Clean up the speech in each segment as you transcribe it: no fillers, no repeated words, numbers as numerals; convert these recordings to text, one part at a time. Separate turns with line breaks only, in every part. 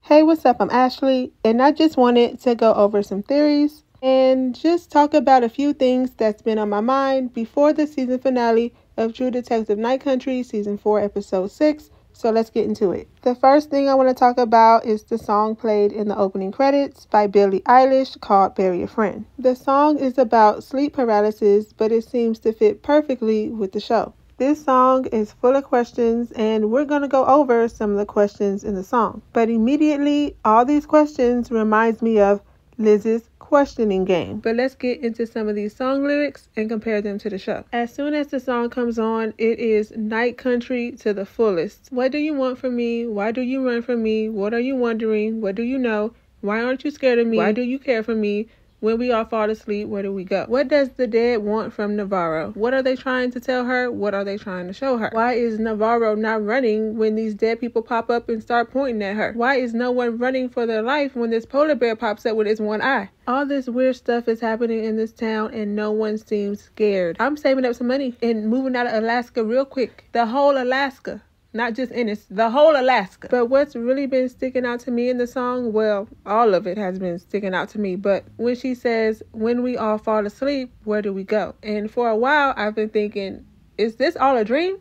Hey, what's up? I'm Ashley, and I just wanted to go over some theories and just talk about a few things that's been on my mind before the season finale of True Detective Night Country, Season 4, Episode 6. So let's get into it. The first thing I want to talk about is the song played in the opening credits by Billie Eilish called Bury a Friend. The song is about sleep paralysis, but it seems to fit perfectly with the show. This song is full of questions, and we're going to go over some of the questions in the song. But immediately, all these questions reminds me of Liz's questioning game. But let's get into some of these song lyrics and compare them to the show. As soon as the song comes on, it is Night Country to the fullest. What do you want from me? Why do you run from me? What are you wondering? What do you know? Why aren't you scared of me? Why do you care for me? When we all fall asleep, where do we go? What does the dead want from Navarro? What are they trying to tell her? What are they trying to show her? Why is Navarro not running when these dead people pop up and start pointing at her? Why is no one running for their life when this polar bear pops up with its one eye? All this weird stuff is happening in this town and no one seems scared. I'm saving up some money and moving out of Alaska real quick. The whole Alaska. Not just Ennis, the whole Alaska. But what's really been sticking out to me in the song, well, all of it has been sticking out to me. But when she says, when we all fall asleep, where do we go? And for a while, I've been thinking, is this all a dream?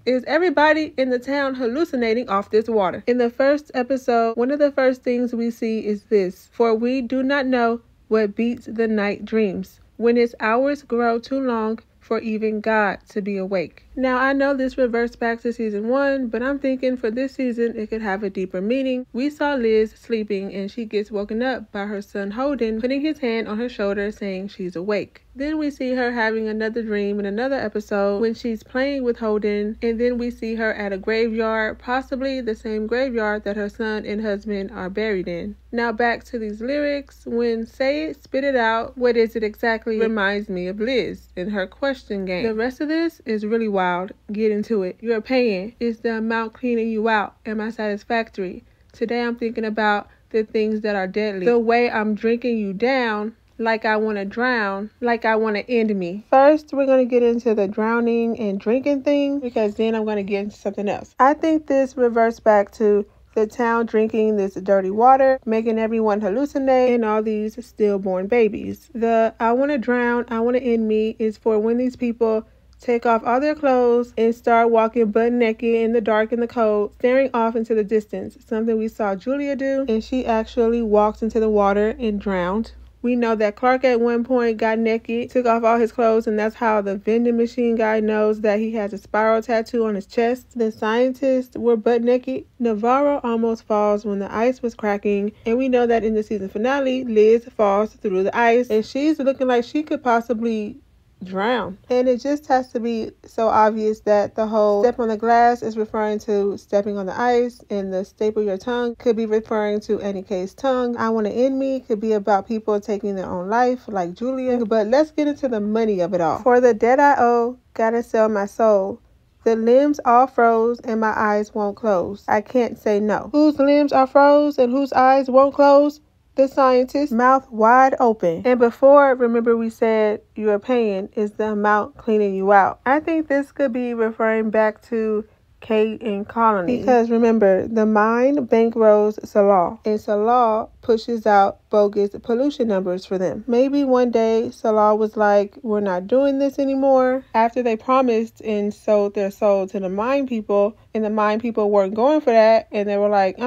Is everybody in the town hallucinating off this water? In the first episode, one of the first things we see is this: for we do not know what beats the night dreams, when its hours grow too long for even God to be awake. Now, I know this reverts back to season 1, but I'm thinking for this season, it could have a deeper meaning. We saw Liz sleeping and she gets woken up by her son Holden putting his hand on her shoulder saying she's awake. Then we see her having another dream in another episode when she's playing with Holden, and then we see her at a graveyard, possibly the same graveyard that her son and husband are buried in. Now back to these lyrics. When Say It, Spit It Out, what is it exactly, reminds me of Liz in her question game. The rest of this is really wild. Get into it. You're paying. Is the amount cleaning you out? Am I satisfactory? Today I'm thinking about the things that are deadly. The way I'm drinking you down, like I want to drown, like I want to end me. First, we're going to get into the drowning and drinking thing, because then I'm going to get into something else. I think this reverts back to the town drinking this dirty water, making everyone hallucinate, and all these stillborn babies. The I want to drown, I want to end me is for when these people take off all their clothes and start walking butt naked in the dark and the cold, staring off into the distance. Something we saw Julia do, and she actually walked into the water and drowned. We know that Clark at one point got naked, took off all his clothes, and that's how the vending machine guy knows that he has a spiral tattoo on his chest. The scientists were butt naked. Navarro almost falls when the ice was cracking, and we know that in the season finale, Liz falls through the ice, and she's looking like she could possibly drown. And it just has to be so obvious that the whole step on the glass is referring to stepping on the ice, and the staple your tongue could be referring to Annie K's tongue. I want to end me could be about people taking their own life like Julia. But let's get into the money of it all. For the debt I owe, gotta sell my soul. The limbs all froze and my eyes won't close. I can't say no. Whose limbs are froze and whose eyes won't close? The scientist, mouth wide open. And before, remember we said your pain is the amount cleaning you out. I think this could be referring back to Kate and Colony. Because remember, the mine bankrolls Salah, and Salah pushes out bogus pollution numbers for them. Maybe one day Salah was like, we're not doing this anymore, after they promised and sold their soul to the mine people, and the mine people weren't going for that, and they were like,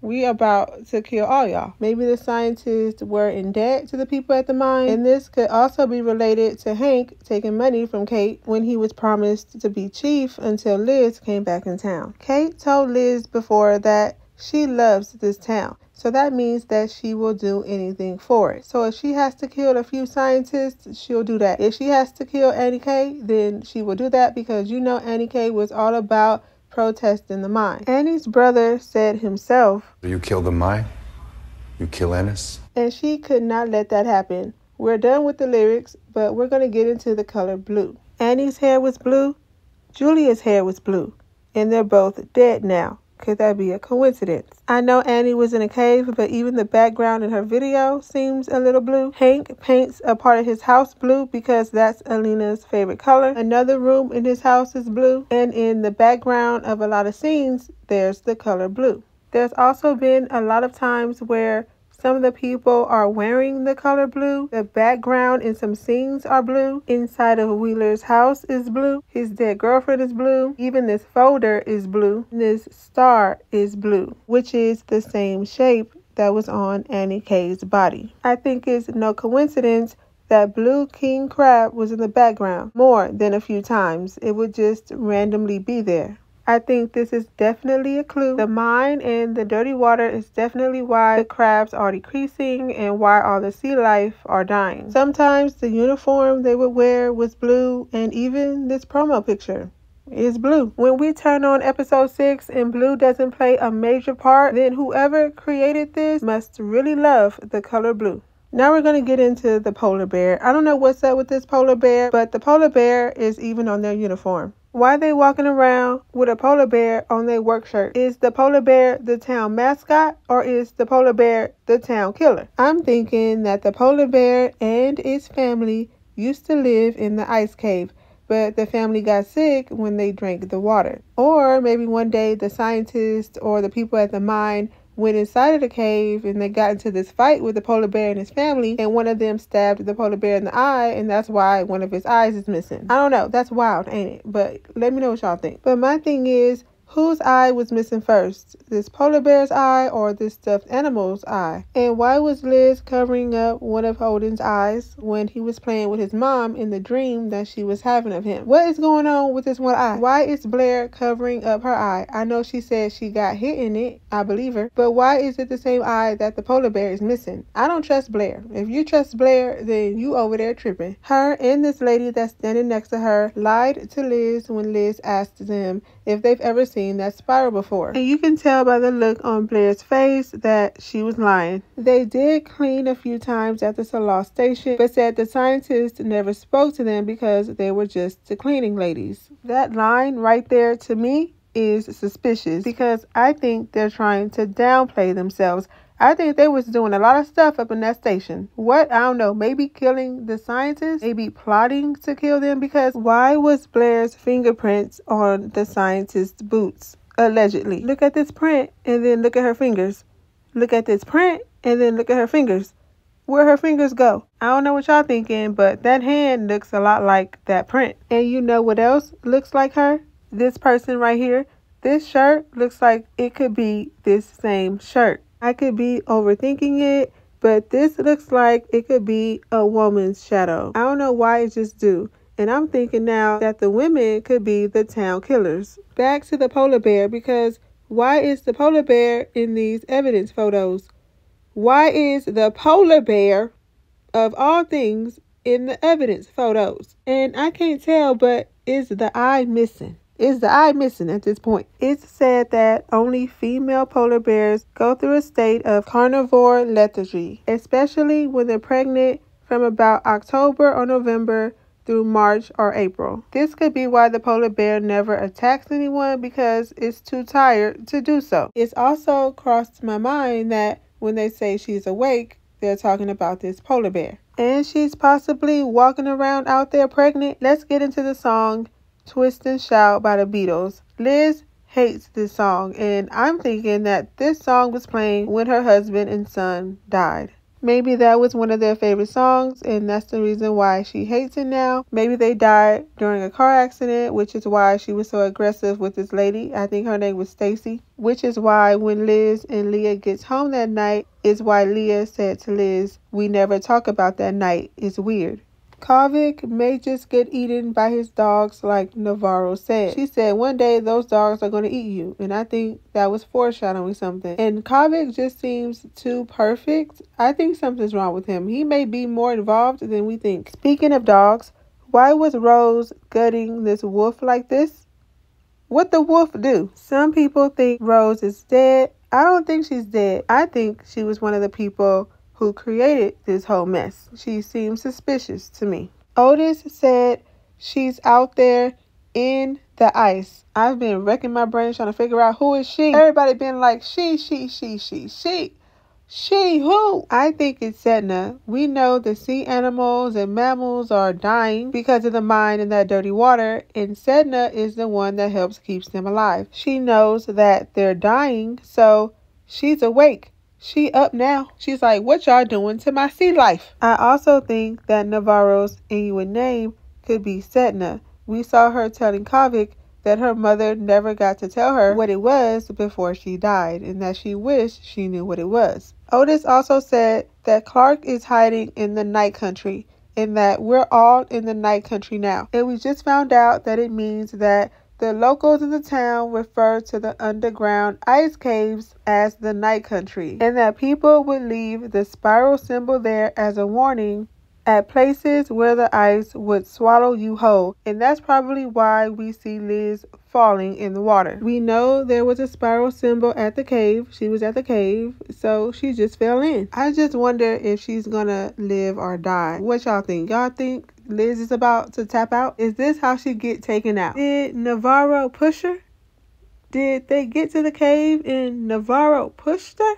we about to kill all y'all. Maybe the scientists were in debt to the people at the mine, and this could also be related to Hank taking money from Kate when he was promised to be chief until Liz came back in town. Kate told Liz before that she loves this town, so that means that she will do anything for it. So if she has to kill a few scientists, she'll do that. If she has to kill Annie K, then she will do that, because you know Annie K was all about protesting the mine. Annie's brother said himself,
You kill the mine, you kill Ennis.
And she could not let that happen. We're done with the lyrics, but we're going to get into the color blue. Annie's hair was blue, Julia's hair was blue, and they're both dead now. Could that be a coincidence? I know Annie was in a cave, but even the background in her video seems a little blue. Hank paints a part of his house blue because that's Alina's favorite color. Another room in his house is blue, and in the background of a lot of scenes, there's the color blue. There's also been a lot of times where some of the people are wearing the color blue. The background in some scenes are blue. Inside of Wheeler's house is blue. His dead girlfriend is blue. Even this folder is blue. This star is blue, which is the same shape that was on Annie K's body. I think it's no coincidence that blue king crab was in the background more than a few times. It would just randomly be there. I think this is definitely a clue. The mine and the dirty water is definitely why the crabs are decreasing and why all the sea life are dying. Sometimes the uniform they would wear was blue, and even this promo picture is blue. When we turn on episode 6 and blue doesn't play a major part, then whoever created this must really love the color blue. Now we're going to get into the polar bear. I don't know what's up with this polar bear, but the polar bear is even on their uniform. Why are they walking around with a polar bear on their work shirt? Is the polar bear the town mascot, or is the polar bear the town killer? I'm thinking that the polar bear and its family used to live in the ice cave, but the family got sick when they drank the water. Or maybe one day the scientists or the people at the mine went inside of the cave and they got into this fight with the polar bear and his family, and one of them stabbed the polar bear in the eye, and that's why one of his eyes is missing. I don't know. That's wild, ain't it? But let me know what y'all think. But my thing is, whose eye was missing first? This polar bear's eye or this stuffed animal's eye? And why was Liz covering up one of Holden's eyes when he was playing with his mom in the dream that she was having of him? What is going on with this one eye? Why is Blair covering up her eye? I know she said she got hit in it. I believe her. But why is it the same eye that the polar bear is missing? I don't trust Blair. If you trust Blair, then you over there tripping. Her and this lady that's standing next to her lied to Liz when Liz asked them if they've ever seen that spiral before. And you can tell by the look on Blair's face that she was lying. They did clean a few times at the Salah station, but said the scientists never spoke to them because they were just the cleaning ladies. That line right there to me is suspicious because I think they're trying to downplay themselves. I think they was doing a lot of stuff up in that station. What? I don't know. Maybe killing the scientists? Maybe plotting to kill them? Because why was Blair's fingerprints on the scientist's boots? Allegedly. Look at this print and then look at her fingers. Look at this print and then look at her fingers. Where her fingers go? I don't know what y'all thinking, but that hand looks a lot like that print. And you know what else looks like her? This person right here. This shirt looks like it could be this same shirt. I could be overthinking it, but this looks like it could be a woman's shadow. I don't know why it just do. And I'm thinking now that the women could be the town killers. Back to the polar bear, because why is the polar bear in these evidence photos? Why is the polar bear, of all things, in the evidence photos? And I can't tell, but is the eye missing? Is the eye missing at this point? It's said that only female polar bears go through a state of carnivore lethargy, especially when they're pregnant from about October or November through March or April. This could be why the polar bear never attacks anyone, because it's too tired to do so. It's also crossed my mind that when they say she's awake, they're talking about this polar bear. And she's possibly walking around out there pregnant. Let's get into the song Twist and Shout by the Beatles. Liz hates this song, and I'm thinking that this song was playing when her husband and son died. Maybe that was one of their favorite songs, and that's the reason why she hates it now. Maybe they died during a car accident, which is why she was so aggressive with this lady. I think her name was Stacy, which is why when Liz and Leah gets home that night, is why Leah said to Liz, "We never talk about that night. It's weird." Kavik may just get eaten by his dogs like Navarro said. She said one day those dogs are going to eat you, and I think that was foreshadowing something. And Kavik just seems too perfect. I think something's wrong with him. He may be more involved than we think. Speaking of dogs, why was Rose gutting this wolf like this? What the wolf do? Some people think Rose is dead. I don't think she's dead. I think she was one of the people who created this whole mess. She seems suspicious to me. Otis said she's out there in the ice. I've been wrecking my brain trying to figure out who is she. Everybody been like, she. She who? I think it's Sedna. We know the sea animals and mammals are dying because of the mine and that dirty water, and Sedna is the one that helps keeps them alive. She knows that they're dying, so She's awake. She up now. She's like, what y'all doing to my sea life? I also think that Navarro's Inuit name could be Setna. We saw her telling Kavik that her mother never got to tell her what it was before she died, and that she wished she knew what it was. Otis also said that Clark is hiding in the night country, and that we're all in the night country now. And we just found out that it means that the locals in the town refer to the underground ice caves as the night country, and that people would leave the spiral symbol there as a warning at places where the ice would swallow you whole. And that's probably why we see Liz falling in the water. We know there was a spiral symbol at the cave. She was at the cave, so she just fell in. I just wonder if she's gonna live or die. What y'all think? Y'all think Liz is about to tap out? Is this how she get taken out? Did Navarro push her? Did they get to the cave and Navarro pushed her?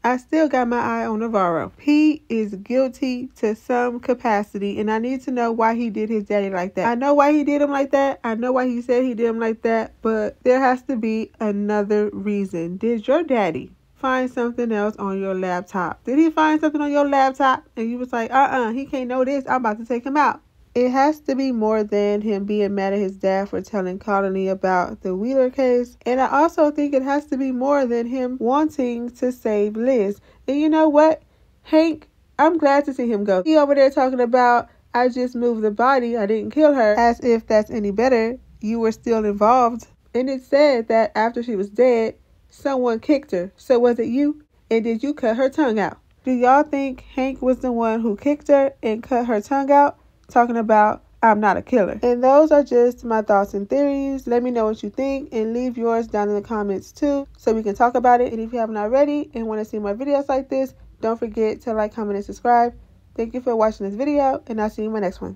I still got my eye on Navarro. He is guilty to some capacity, and I need to know why he did his daddy like that. I know why he did him like that. I know why he said he did him like that, but there has to be another reason. Did your daddy find something else on your laptop? Did he find something on your laptop and you was like, he can't know this, I'm about to take him out? It has to be more than him being mad at his dad for telling Colony about the Wheeler case. And I also think it has to be more than him wanting to save Liz. And you know what? Hank, I'm glad to see him go. He over there talking about, I just moved the body, I didn't kill her. As if that's any better. You were still involved. And it said that after she was dead, someone kicked her. So was it you? And did you cut her tongue out? Do y'all think Hank was the one who kicked her and cut her tongue out? Talking about, I'm not a killer. And those are just my thoughts and theories. Let me know what you think and leave yours down in the comments too, so we can talk about it. And if you haven't already and want to see more videos like this, don't forget to like, comment, and subscribe. Thank you for watching this video, and I'll see you in my next one.